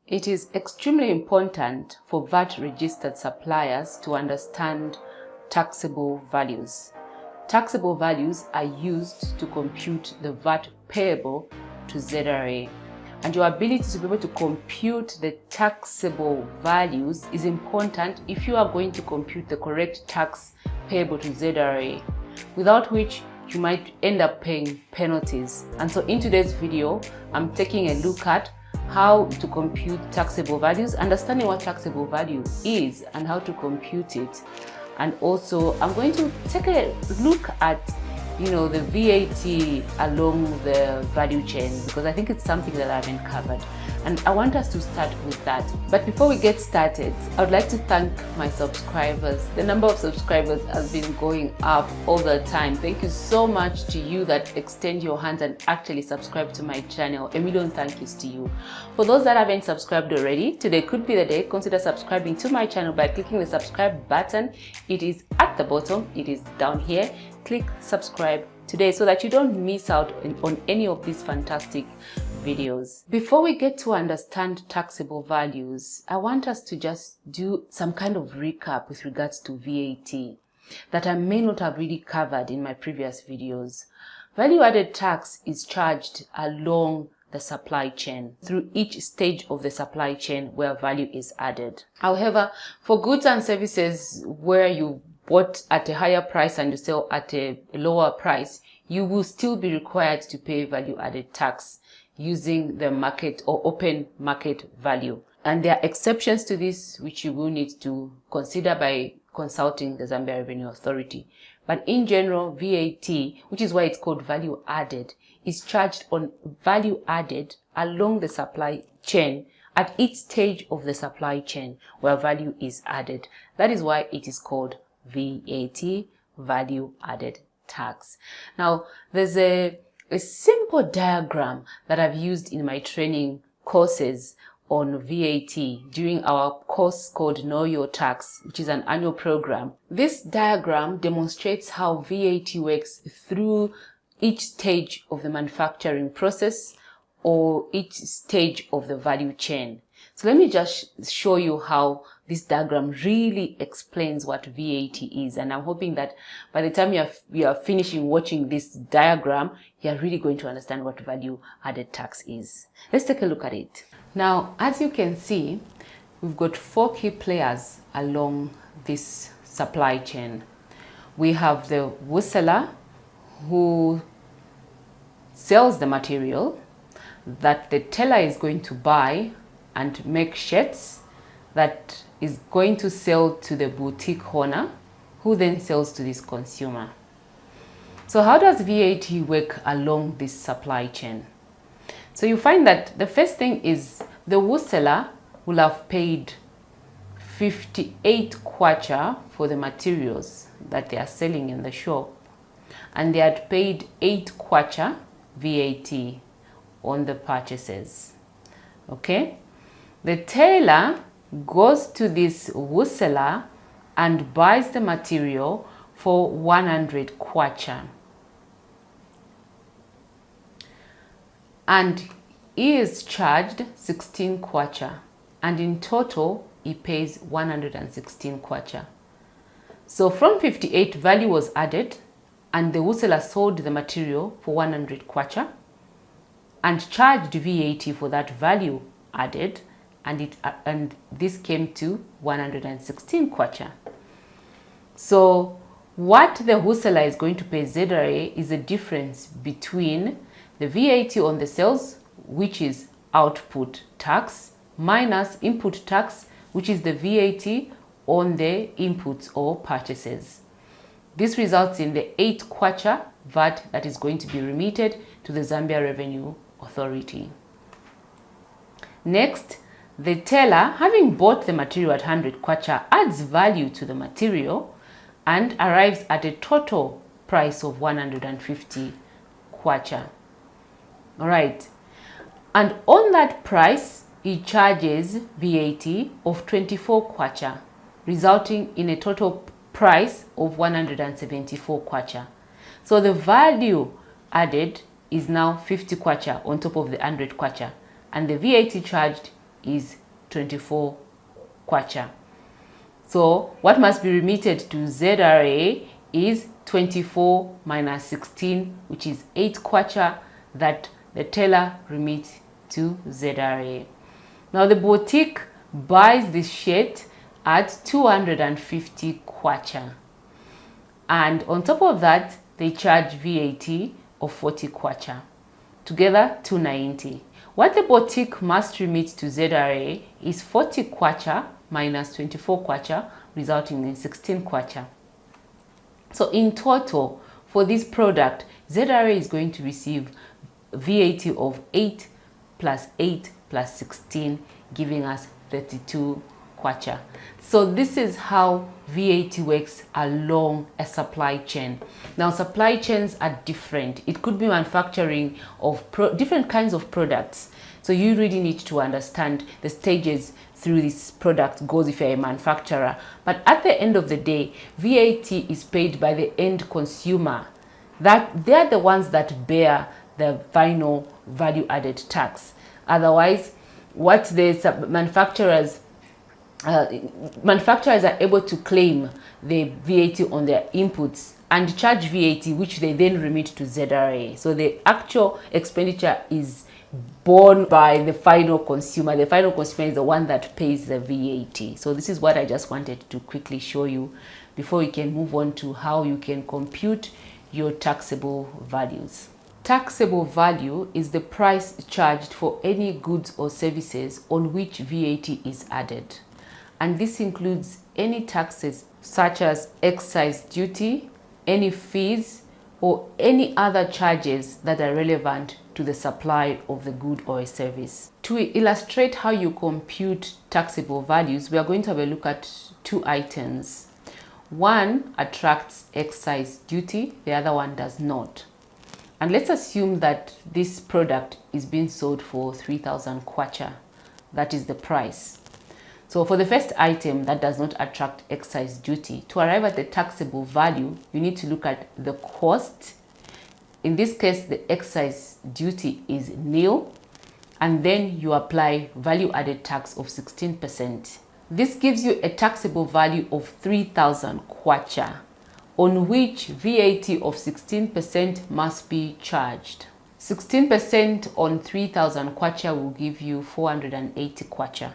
It is extremely important for VAT registered suppliers to understand taxable values. Taxable values are used to compute the VAT payable to ZRA. And your ability to be able to compute the taxable values is important if you are going to compute the correct tax payable to ZRA, without which you might end up paying penalties. And so in today's video, I'm taking a look at how to compute taxable values, understanding what taxable value is and how to compute it. And also I'm going to take a look at the VAT along the value chain, because I think it's something that I haven't covered and I want us to start with that. But before we get started, I would like to thank my subscribers. The number of subscribers has been going up all the time. Thank you so much to you that extend your hands and actually subscribe to my channel. A million thank yous to you. For those that haven't subscribed already, today could be the day. Consider subscribing to my channel by clicking the subscribe button. It is at the bottom, it is down here. Click subscribe today so that you don't miss out on any of these fantastic videos. Before we get to understand taxable values, I want us to just do some kind of recap with regards to VAT that I may not have really covered in my previous videos. Value-added tax is charged along the supply chain through each stage of the supply chain where value is added. However, for goods and services where you bought at a higher price and you sell at a lower price, you will still be required to pay value-added tax using the market or open market value. And there are exceptions to this which you will need to consider by consulting the Zambia Revenue Authority. But in general, VAT, which is why it's called value added, is charged on value added along the supply chain at each stage of the supply chain where value is added. That is why it is called VAT, value added tax. Now, there's a simple diagram that I've used in my training courses on VAT during our course called Know Your Tax, which is an annual program. This diagram demonstrates how VAT works through each stage of the manufacturing process or each stage of the value chain. So let me just show you how this diagram really explains what VAT is, and I'm hoping that by the time you are finishing watching this diagram, you are really going to understand what value added tax is. Let's take a look at it. Now, as you can see, we've got four key players along this supply chain. We have the wholesaler who sells the material that the teller is going to buy and make shirts that is going to sell to the boutique owner, who then sells to this consumer. So how does VAT work along this supply chain? So you find that the first thing is the wholesaler will have paid 58 kwacha for the materials that they are selling in the shop, and they had paid 8 kwacha VAT on the purchases. Okay? The tailor goes to this wholesaler and buys the material for 100 kwacha. And he is charged 16 kwacha. And in total, he pays 116 kwacha. So from 58, value was added, and the wholesaler sold the material for 100 kwacha and charged VAT for that value added, and this came to 116 kwacha. So what the wholesaler is going to pay ZRA is the difference between the VAT on the sales, which is output tax, minus input tax, which is the VAT on the inputs or purchases. This results in the 8 kwacha VAT that is going to be remitted to the Zambia Revenue Authority. Next, the teller, having bought the material at 100 kwacha, adds value to the material and arrives at a total price of 150 kwacha. All right. And on that price, he charges VAT of 24 kwacha, resulting in a total price of 174 kwacha. So the value added is now 50 kwacha on top of the 100 kwacha, and the VAT charged is 24 kwacha. So what must be remitted to ZRA is 24 minus 16, which is 8 kwacha that the teller remits to ZRA. Now the boutique buys this shirt at 250 kwacha. And on top of that, they charge VAT of 40 kwacha. Together, 290. What the boutique must remit to ZRA is 40 kwacha minus 24 kwacha, resulting in 16 kwacha. So in total, for this product, ZRA is going to receive VAT of 8 plus 8 plus 16, giving us 32 kwacha. So this is how VAT works along a supply chain. Now supply chains are different. It could be manufacturing of different kinds of products. So you really need to understand the stages through this product goes if you're a manufacturer. But at the end of the day, VAT is paid by the end consumer. That they're the ones that bear the final value added tax. Otherwise, what the manufacturers are able to claim the VAT on their inputs and charge VAT, which they then remit to ZRA. So the actual expenditure is borne by the final consumer. The final consumer is the one that pays the VAT. So this is what I just wanted to quickly show you before we can move on to how you can compute your taxable values. Taxable value is the price charged for any goods or services on which VAT is added. And this includes any taxes such as excise duty, any fees, or any other charges that are relevant to the supply of the good or a service. To illustrate how you compute taxable values, we are going to have a look at two items. One attracts excise duty, the other one does not. And let's assume that this product is being sold for 3,000 kwacha. That is the price. So for the first item that does not attract excise duty, to arrive at the taxable value, you need to look at the cost. In this case, the excise duty is nil, and then you apply value added tax of 16%. This gives you a taxable value of 3,000 kwacha, on which VAT of 16% must be charged. 16% on 3,000 kwacha will give you 480 kwacha.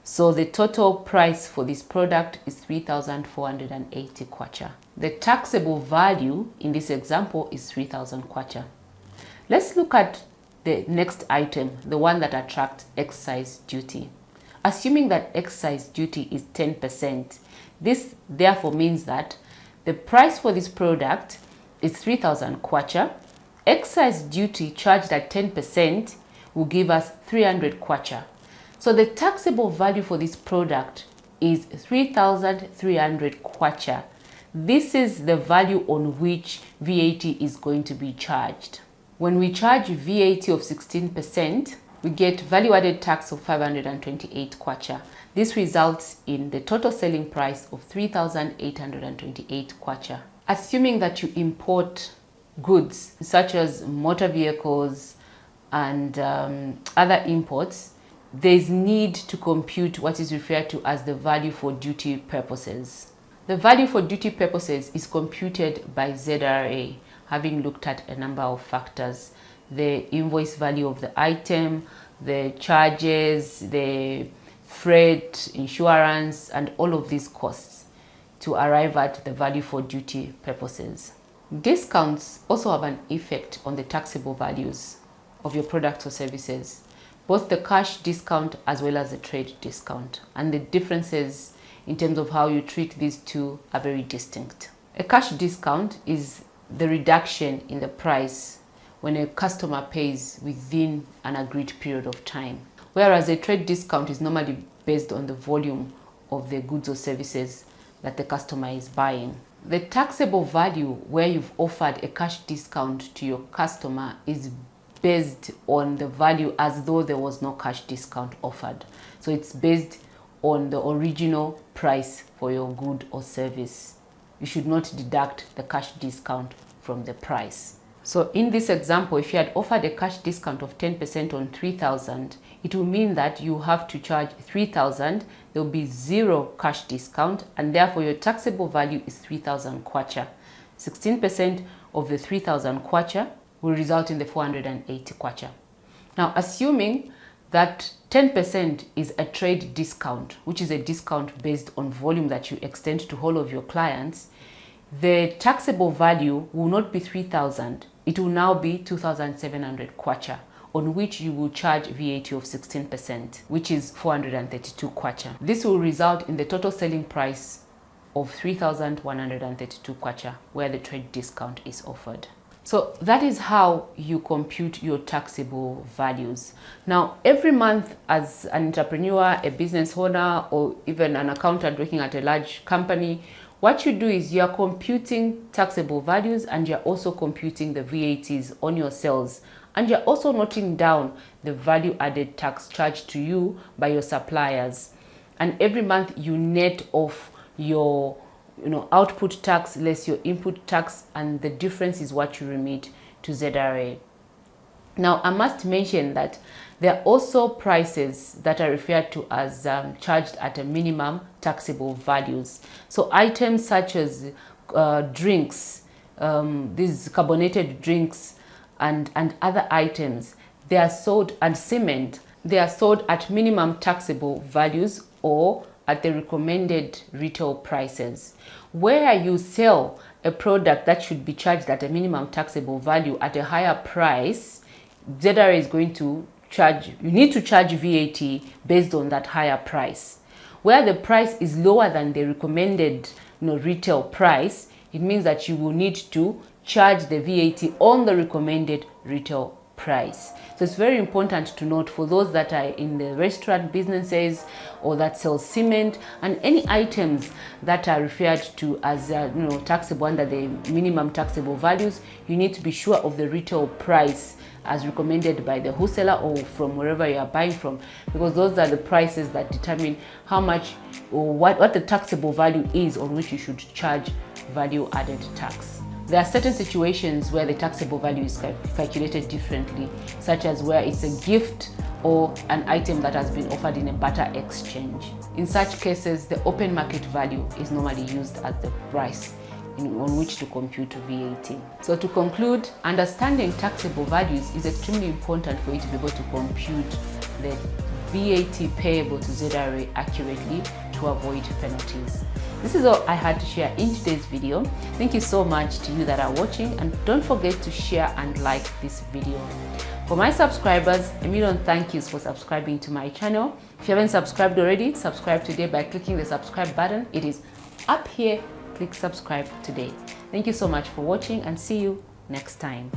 So the total price for this product is 3,480 kwacha. The taxable value in this example is 3,000 kwacha. Let's look at the next item, the one that attracts excise duty. Assuming that excise duty is 10%, this therefore means that the price for this product is 3,000 kwacha. Excise duty charged at 10% will give us 300 kwacha. So the taxable value for this product is 3,300 kwacha. This is the value on which VAT is going to be charged. When we charge VAT of 16%, we get value added tax of 528 kwacha. This results in the total selling price of 3,828 kwacha. Assuming that you import goods such as motor vehicles and other imports, there is need to compute what is referred to as the value for duty purposes. The value for duty purposes is computed by ZRA, having looked at a number of factors: the invoice value of the item, the charges, the freight, insurance, and all of these costs to arrive at the value for duty purposes. Discounts also have an effect on the taxable values of your products or services, both the cash discount as well as the trade discount, and the differences in terms of how you treat these two are very distinct. A cash discount is the reduction in the price when a customer pays within an agreed period of time, whereas a trade discount is normally based on the volume of the goods or services that the customer is buying. The taxable value where you've offered a cash discount to your customer is based on the value as though there was no cash discount offered. So it's based on the original price for your good or service. You should not deduct the cash discount from the price. So in this example, if you had offered a cash discount of 10% on 3,000, it will mean that you have to charge 3,000. There will be 0 cash discount, and therefore your taxable value is 3,000 kwacha. 16% of the 3,000 kwacha will result in the 480 kwacha. Now, assuming that 10% is a trade discount, which is a discount based on volume that you extend to all of your clients, the taxable value will not be 3,000. It will now be 2,700 kwacha, on which you will charge VAT of 16%, which is 432 kwacha. This will result in the total selling price of 3,132 kwacha, where the trade discount is offered. So that is how you compute your taxable values. Now, every month as an entrepreneur, a business owner, or even an accountant working at a large company, what you do is you are computing taxable values, and you're also computing the VATs on your sales, and you're also noting down the value added tax charged to you by your suppliers. And every month you net off your output tax less your input tax, and the difference is what you remit to ZRA. Now, I must mention that there are also prices that are referred to as charged at a minimum taxable values. So items such as drinks, these carbonated drinks and other items, they are sold, and cement, they are sold at minimum taxable values or at the recommended retail prices. Where you sell a product that should be charged at a minimum taxable value at a higher price, ZRA is going to charge, you need to charge VAT based on that higher price. Where the price is lower than the recommended retail price, it means that you will need to charge the VAT on the recommended retail price. So it's very important to note for those that are in the restaurant businesses or that sell cement and any items that are referred to as taxable under the minimum taxable values, you need to be sure of the retail price as recommended by the wholesaler or from wherever you are buying from, because those are the prices that determine how much or what the taxable value is on which you should charge value added tax. There are certain situations where the taxable value is calculated differently, such as where it's a gift or an item that has been offered in a barter exchange. In such cases, the open market value is normally used as the price on which to compute VAT. So to conclude, understanding taxable values is extremely important for you to be able to compute the VAT payable to ZRA accurately to avoid penalties. This is all I had to share in today's video. Thank you so much to you that are watching, and don't forget to share and like this video. For my subscribers, a million thank yous for subscribing to my channel. If you haven't subscribed already, subscribe today by clicking the subscribe button. It is up here. Click subscribe today. Thank you so much for watching, and see you next time.